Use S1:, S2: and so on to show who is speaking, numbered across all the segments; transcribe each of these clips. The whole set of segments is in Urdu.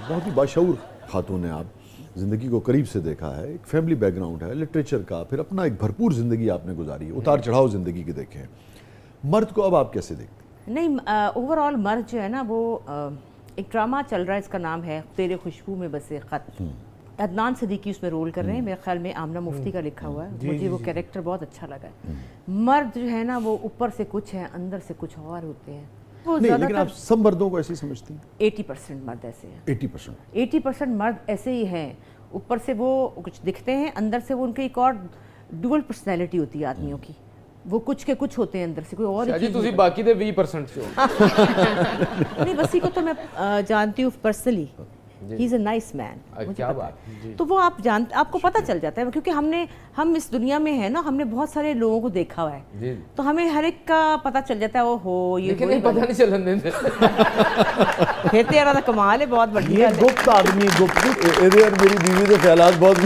S1: بہت ہی باشعور خاتون ہیں آپ, زندگی کو قریب سے دیکھا ہے, ایک فیملی بیک گراؤنڈ ہے, لٹریچر کا, پھر اپنا ایک بھرپور زندگی آپ نے گزاری ہے, اتار چڑھاؤ زندگی کے دیکھے ہیں. مرد کو اب آپ کیسے دیکھتے ہیں؟
S2: نہیں, اوور آل مرد جو ہے نا وہ ایک ڈرامہ چل رہا ہے, اس کا نام ہے تیرے خوشبو میں بسے خط. عدنان صدیقی اس میں رول کر رہے ہیں, میرے خیال میں آمنہ مفتی کا لکھا ہوا ہے, مجھے وہ کیریکٹر بہت اچھا لگا ہے. مرد جو ہے نا وہ اوپر سے کچھ ہے, اندر سے کچھ اور ہوتے ہیں.
S1: نہیں, لیکن آپ سب مردوں کو ایسے ہی سمجھتی ہیں؟
S2: 80% مرد ایسے ہیں.
S1: 80%
S2: مرد ایسے ہی ہیں. اوپر سے وہ کچھ دکھتے ہیں, اندر سے وہ ان کی ایک اور ڈوئل پرسنالٹی ہوتی ہے آدمیوں کی, وہ کچھ کے کچھ ہوتے ہیں اندر سے, کوئی اور
S3: جی تسی باقی دے 20% سے ہو.
S2: نہیں, وسیع کو تو میں جانتی ہوں personally, he is a nice مین.
S3: کیا بات.
S2: تو وہ آپ کو پتہ چل جاتا ہے, کیونکہ ہم اس دنیا میں ہیں نا, ہم نے بہت سارے لوگوں کو دیکھا ہوا ہے, تو ہمیں ہر ایک کا پتہ چل جاتا ہے. وہ ہو یہ
S3: لیکن پتہ نہیں چلن دیندے.
S2: پھر تو یار کمال ہے, بہت بڑی
S1: یہ گپت آدمی, میری بیوی کے خیالات بہت.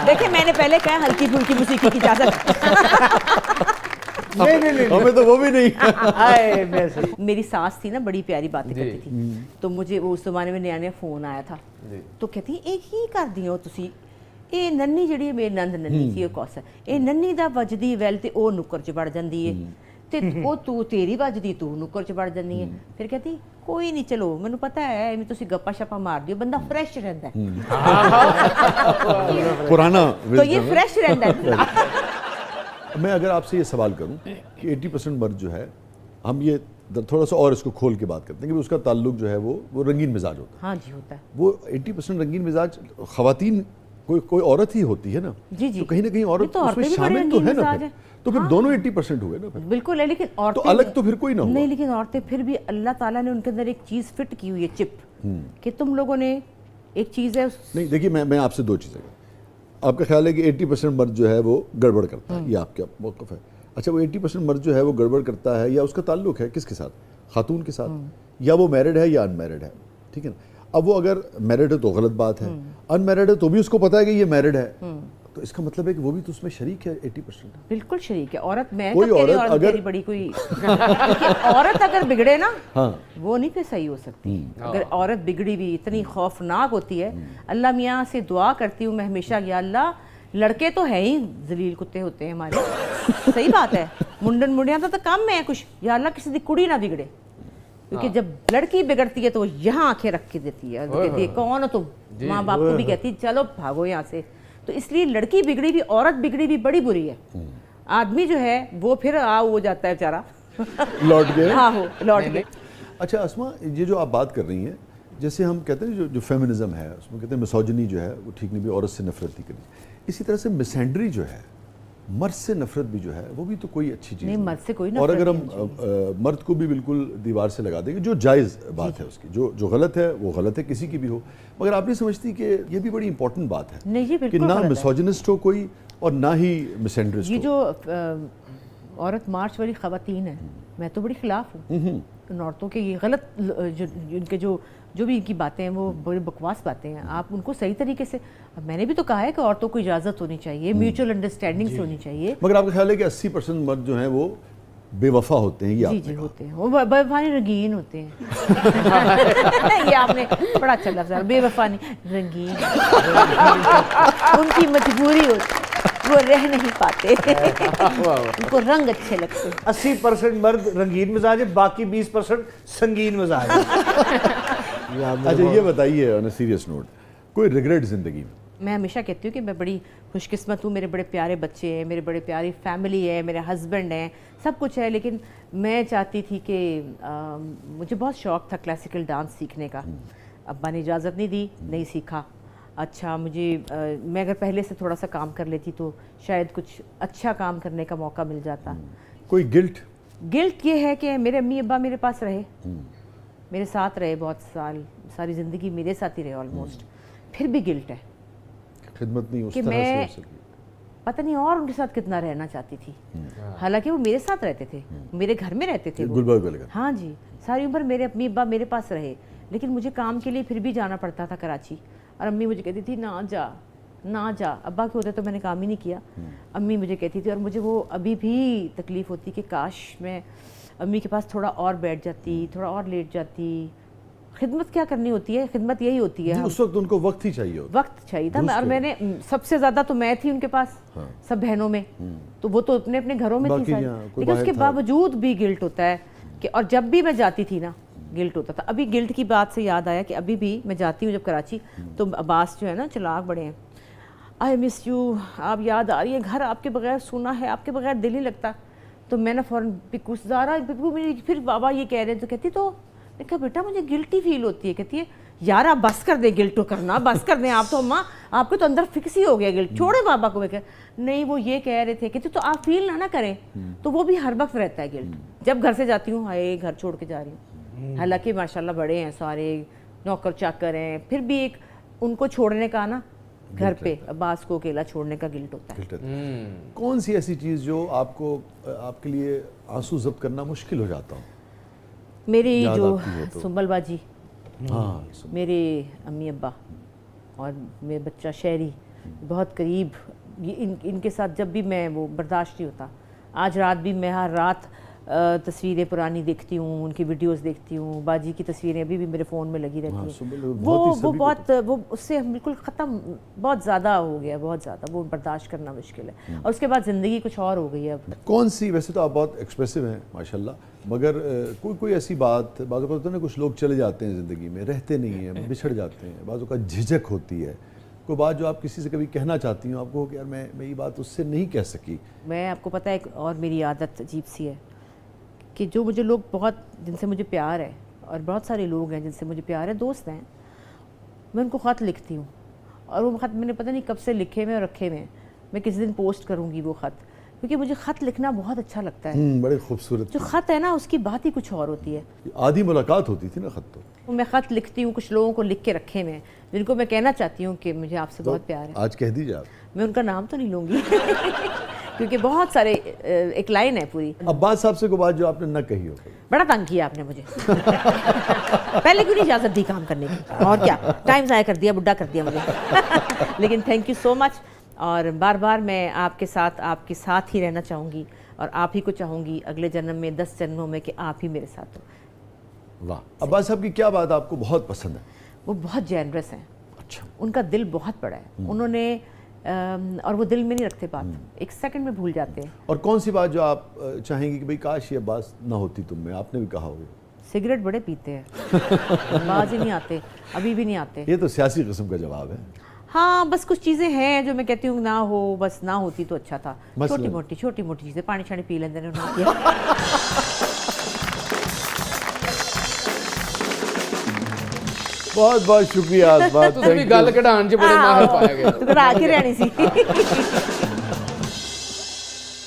S2: دیکھیں میں نے پہلے کہا ہلکی پھلکی موسیقی کی اجازت.
S1: نہیں, ہمیں تو وہ بھی نہیں.
S2: میری ساس تھی نا, بڑی پیاری باتیں کرتی تھی, تو مجھے وہ اس زمانے میں نیا نیا فون آیا تھا, تو کہتی ایک ہی کر دی ہو تسی, اے ننی جڑی ہے میری نند ننی تھی, کوثر, اے ننی دا وجدی ویل تے او نکر چ بڑ جاندی ہے, تے او تو تیری وجدی تو نکر چ بڑ جانی ہے. پھر کہتی کوئی نہیں, چلو مینوں پتہ ہے ایویں تسی گپا شپا مار دیو, بندہ فریش رہندا ہے.
S1: پرانا
S2: تو یہ فریش رہندا ہے.
S1: میں اگر آپ سے یہ سوال کروں کہ 80% مرد جو ہے, ہم یہ تھوڑا سا اور اس کو کھول کے بات کرتے ہیں کہ اس کا تعلق جو ہے وہ رنگین مزاج ہوتا ہے.
S2: ہاں جی, ہوتا ہے.
S1: وہ 80% رنگین مزاج خواتین کوئی عورت ہی ہوتی ہے نا, تو کہیں نہ کہیں عورت اس میں شامل تو ہے نا, تو پھر دونوں 80% ہوئے نا.
S2: بالکل ہے, لیکن عورتیں
S1: تو الگ تو پھر کوئی نہ ہوا.
S2: نہیں, لیکن عورتیں پھر بھی اللہ تعالیٰ نے ان کے اندر ایک چیز فٹ کی ہوئی ہے, چپ, کہ تم لوگوں نے ایک چیز ہے.
S1: نہیں دیکھیے, میں آپ سے دو چیزیں, آپ کا خیال ہے کہ 80% مرد جو ہے وہ گڑبڑ کرتا ہے, یہ آپ کا موقف ہے. اچھا, وہ 80% مرد جو ہے وہ گڑبڑ کرتا ہے, یا اس کا تعلق ہے کس کے ساتھ, خاتون کے ساتھ, یا وہ میرڈ ہے یا ان میرڈ ہے, ٹھیک ہے نا. اب وہ اگر میرڈ ہے تو غلط بات ہے, ان میرڈ ہے تو بھی اس کو پتہ ہے کہ یہ میرڈ ہے, تو اس کا مطلب ہے کہ وہ بھی تو اس میں شریک ہے 80%.
S2: بالکل شریک ہے. عورت میں
S1: کوئی عورت اگر
S2: بڑی کوئی عورت اگر بگڑے نا, وہ نہیں پھر صحیح ہو سکتی. اگر عورت بگڑی بھی اتنی خوفناک ہوتی ہے. اللہ میاں سے دعا کرتی ہوں میں ہمیشہ, یا اللہ لڑکے تو ہے ہی ذلیل کتے ہوتے ہیں ہمارے, صحیح بات ہے, منڈن منڈیاں تو کم ہے کچھ, یا اللہ کسی دی کڑی نہ بگڑے, کیونکہ جب لڑکی بگڑتی ہے تو وہ یہاں آنکھیں رکھ کے دیتی ہے, کہتی ہے کون ہو تم, ماں باپ کو بھی کہتی چلو بھاگو یہاں سے. تو اس لیے لڑکی بگڑی بھی, عورت بگڑی بھی بڑی بری ہے. آدمی جو ہے وہ پھر ہو جاتا ہے بیچارہ,
S1: لوٹ گئے.
S2: ہاں ہو لوٹ گئے.
S1: اچھا اسما, یہ جو آپ بات کر رہی ہیں, جیسے ہم کہتے ہیں جو فیمنزم ہے, اس میں کہتے ہیں مسوجنی جو ہے وہ ٹھیک نہیں بھی, عورت سے نفرت ہی کرنی. اسی طرح سے مسینڈری جو ہے, مرد سے نفرت بھی جو ہے وہ بھی تو کوئی اچھی چیز
S2: نہیں, مرد سے کوئی نفرت.
S1: اور اگر ہم مرد کو بھی بالکل دیوار سے لگا دیں گے, جو جائز بات ہے اس کی, جو غلط ہے وہ غلط ہے, کسی کی بھی ہو, مگر آپ نہیں سمجھتی کہ یہ بھی بڑی امپورٹنٹ بات ہے کہ نہ مسوجنسٹ ہو کوئی اور نہ ہی مسینڈرسٹ ہو.
S2: یہ جو عورت مارچ والی خواتین ہیں, میں تو بڑی خلاف ہوں ان عورتوں کے. یہ غلط, ان کے جو بھی ان کی باتیں ہیں وہ بڑی بکواس باتیں ہیں. آپ ان کو صحیح طریقے سے, میں نے بھی تو کہا ہے کہ عورتوں کو اجازت ہونی چاہیے, میوچل انڈرسٹینڈنگ سے ہونی چاہیے.
S1: مگر آپ کا خیال ہے کہ 80% مرد جو ہیں وہ بے وفا ہوتے ہیں؟
S2: جی ہوتے ہیں, وہ بے وفا نہیں رنگین ہوتے ہیں. یہ آپ نے بڑا اچھا لفظ ہے, بے وفا نہیں رنگین, ان کی مجبوری ہوتی, وہ رہ نہیں پاتے, ان کو رنگ اچھے لگتے.
S4: 80% مرد رنگین مزاج ہے, باقی 20% سنگین مزاج ہے.
S1: اچھا یہ بتائیے آن اے سیریس نوٹ, کوئی ریگریٹ زندگی میں؟
S2: میں ہمیشہ کہتی ہوں کہ میں بڑی خوش قسمت ہوں, میرے بڑے پیارے بچے ہیں, میرے بڑے پیاری فیملی ہے, میرے ہسبینڈ ہیں, سب کچھ ہے. لیکن میں چاہتی تھی کہ مجھے بہت شوق تھا کلاسیکل ڈانس سیکھنے کا. ابا نے اجازت نہیں دی, نہیں سیکھا. اچھا مجھے, میں اگر پہلے سے تھوڑا سا کام کر لیتی تو شاید کچھ اچھا کام کرنے کا موقع مل جاتا.
S1: کوئی گلٹ؟
S2: گلٹ یہ ہے کہ میرے امی ابا میرے پاس رہے, میرے ساتھ رہے بہت سال, ساری زندگی میرے ساتھ ہی رہے آلموسٹ. پھر بھی گلٹ ہے
S1: خدمت نہیں اس
S2: کہ
S1: طرح سے ہو سکی.
S2: پتہ نہیں اور ان کے ساتھ کتنا رہنا چاہتی تھی. حالانکہ وہ میرے ساتھ رہتے تھے, میرے گھر میں رہتے تھے. ہاں جی, ساری عمر میرے امی ابا میرے پاس رہے, لیکن مجھے کام کے لیے پھر بھی جانا پڑتا تھا کراچی. اور امی مجھے کہتی تھی نہ جا نہ جا. ابا کے ہوتے تو میں نے کام ہی نہیں کیا, امی مجھے کہتی تھی. اور مجھے وہ ابھی بھی تکلیف ہوتی کہ کاش میں امی کے پاس تھوڑا اور بیٹھ جاتی, تھوڑا اور لیٹ جاتی. خدمت کیا کرنی ہوتی ہے, خدمت یہی ہوتی ہے.
S1: اس وقت ان کو وقت ہی چاہیے ہوتا,
S2: وقت چاہیے تھا, اور میں نے سب سے زیادہ تو میں تھی ان کے پاس سب بہنوں میں, تو وہ تو اپنے اپنے گھروں میں تھی ساری, لیکن اس کے باوجود بھی گلٹ ہوتا ہے کہ, اور جب بھی میں جاتی تھی نا گلٹ ہوتا تھا. ابھی گلٹ کی بات سے یاد آیا کہ ابھی بھی میں جاتی ہوں جب کراچی, تو عباس جو ہے نا چلاک بڑے ہیں, آئی مس یو, آپ یاد آ رہی ہے, گھر آپ کے بغیر سونا ہے, آپ کے بغیر دل نہیں لگتا. تو میں نے فوراً پکو زارا پھر بابا یہ کہہ رہے ہیں, تو کہتی تو میں کہا بیٹا مجھے گلٹی فیل ہوتی ہے. کہتی ہے یار آپ بس کر دیں گلٹ کرنا, بس کر دیں, آپ تو اماں آپ کو تو اندر فکس ہی ہو گیا گلٹ, چھوڑے بابا کو. میں کہ نہیں وہ یہ کہہ رہے تھے, کہتی تو آپ فیل نہ کریں. تو وہ بھی ہر وقت رہتا ہے گلٹ. جب گھر سے جاتی ہوں ہائے گھر چھوڑ کے جا رہی ہوں, حالانکہ ماشاءاللہ بڑے ہیں سارے, نوکر چاکر ہیں, پھر بھی ایک ان کو چھوڑنے کا نا گھر پہ عباس کو اکیلا چھوڑنے کا گلٹ ہوتا ہے.
S1: کون سی ایسی چیز جو آپ کو, آپ کے لیے آنسو ضبط کرنا مشکل ہو جاتا ہو؟
S2: میری جو سنبل باجی,
S1: ہاں,
S2: میرے امی ابا اور میرے بچہ شہری, بہت قریب, ان کے ساتھ جب بھی میں وہ برداشت نہیں ہوتا. آج رات بھی میں ہر رات تصویریں پرانی دیکھتی ہوں, ان کی ویڈیوز دیکھتی ہوں, باجی کی تصویریں ابھی بھی میرے فون میں لگی رہتی ہیں. وہ بہت, وہ اس سے بالکل ختم, بہت زیادہ ہو گیا, بہت زیادہ, وہ برداشت کرنا مشکل ہے. اور اس کے بعد زندگی کچھ اور ہو گئی ہے اب.
S1: کون سی, ویسے تو آپ بہت ایکسپریسو ہیں ماشاءاللہ, مگر کوئی ایسی بات, بعض اوقات ہوتا ہے نا کچھ لوگ چلے جاتے ہیں زندگی میں, رہتے نہیں ہیں, بچھڑ جاتے ہیں, بعض اوقات جھجک ہوتی ہے, کوئی بات جو آپ کسی سے کبھی کہنا چاہتی ہوں, آپ کو کہ یار میں یہ بات اس سے نہیں کہہ سکی.
S2: میں آپ کو پتہ ہے ایک اور میری عادت عجیب سی ہے کہ جو مجھے لوگ بہت, جن سے مجھے پیار ہے, اور بہت سارے لوگ ہیں جن سے مجھے پیار ہے, دوست ہیں, میں ان کو خط لکھتی ہوں, اور وہ خط میں نے پتہ نہیں کب سے لکھے ہوئے اور رکھے ہوئے ہیں. میں کسی دن پوسٹ کروں گی وہ خط, کیونکہ مجھے خط لکھنا بہت اچھا لگتا ہے.
S1: بڑے خوبصورت,
S2: جو خط ہے نا اس کی بات ہی کچھ اور ہوتی ہے.
S1: آدھی ملاقات ہوتی تھی نا خط تو.
S2: میں خط لکھتی ہوں, کچھ لوگوں کو لکھ کے رکھے ہوئے ہیں جن کو میں کہنا چاہتی ہوں کہ مجھے آپ سے بہت پیار ہے.
S1: آج کہہ دیجیے آپ.
S2: میں ان کا نام تو نہیں لوں گی کیونکہ بہت سارے, ایک لائن ہے پوری.
S1: عباس صاحب سے کوئی بات جو آپ نے نہ کہی ہو؟
S2: بڑا تنگ کیا آپ نے مجھے پہلے کیوں نہیں اجازت دی کام کرنے کی, اور کیا ٹائم ضائع کر دیا, بڈھا کر دیا مجھے لیکن تھینک یو سو مچ, اور بار بار میں آپ کے ساتھ ہی رہنا چاہوں گی, اور آپ ہی کو چاہوں گی اگلے جنم میں, 10 جنموں میں, کہ آپ ہی میرے ساتھ ہو.
S1: واہ, عباس صاحب کی کیا بات آپ کو بہت پسند ہے؟
S2: وہ بہت جینرس ہیں.
S1: اچھا.
S2: ان کا دل بہت بڑا ہے, انہوں نے, اور وہ دل میں نہیں رکھتے بات, ایک سیکنڈ میں بھول جاتے ہیں.
S1: اور کون سی بات جو آپ چاہیں گی کہ بھئی کاش یہ عباس نہ ہوتی تم میں, آپ نے بھی کہا ہوگا؟
S2: سگریٹ بڑے پیتے ہیں, باز ہی نہیں آتے, ابھی بھی نہیں آتے.
S1: یہ تو سیاسی قسم کا جواب ہے.
S2: ہاں بس کچھ چیزیں ہیں جو میں کہتی ہوں نہ ہو, بس نہ ہوتی تو اچھا تھا. چھوٹی موٹی چیزیں, پانی چھانی پی لیندے نے کیا.
S1: بہت بہت شکریہ آسمان,
S3: تسی گل کਢਾਣ ਚ بڑے ماہر پایا گیا.
S2: تو کرا کے رہنی سی.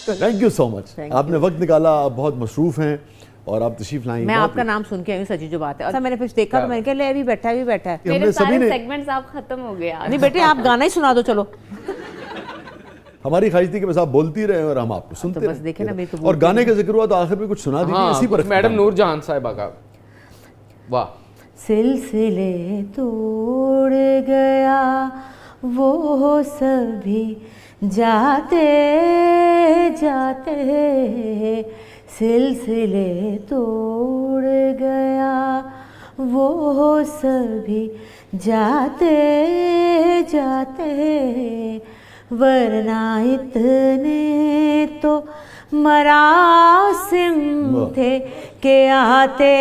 S1: تھینک یو سو مچ, آپ نے وقت نکالا, آپ بہت مصروف ہیں اور آپ تشریف لائیں.
S2: میں آپ کا نام سن کے آئی ہوں, سچی جو بات ہے. اور میں نے پھر دیکھا تو میں نے کہا لے ابھی بیٹھا ہے.
S5: میرے سارے سیگمنٹس آپ ختم ہو گئے.
S2: نہیں بیٹے آپ گانا ہی سنا دو چلو.
S1: ہماری خواہش تھی کہ بس آپ بولتی رہیں اور ہم آپ کو سنتے
S2: بس دیکھیں نا,
S1: رہیں. اور گانے کا ذکر ہوا تو آخر میں کچھ سنا دیجیے اسی پر.
S3: میڈم نور جہاں صاحبہ کا. واہ.
S2: سلسلے توڑ گیا وہ سبھی جاتے جاتے, سلسلے توڑ گیا وہ سبھی جاتے جاتے, ورنہ اتنے تو مراسم تھے کہ آتے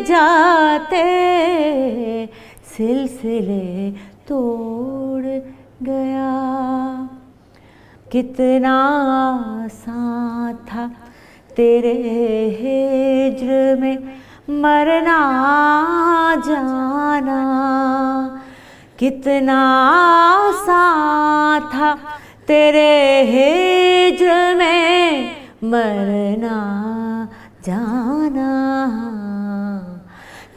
S2: جاتے, سلسلے توڑ گیا. کتنا آسان تھا تیرے ہجر میں مرنا جانا, کتنا آسان تھا تیرے ہجر میں مرنا جانا.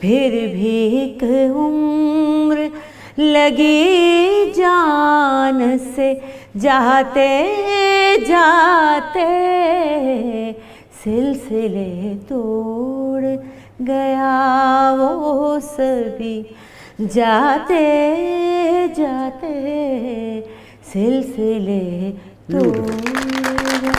S2: پھر بھی ایک عمر لگی جان سے جاتے جاتے, سلسلے توڑ گیا وہ سبھی جاتے جاتے, سلسلے توڑ گیا.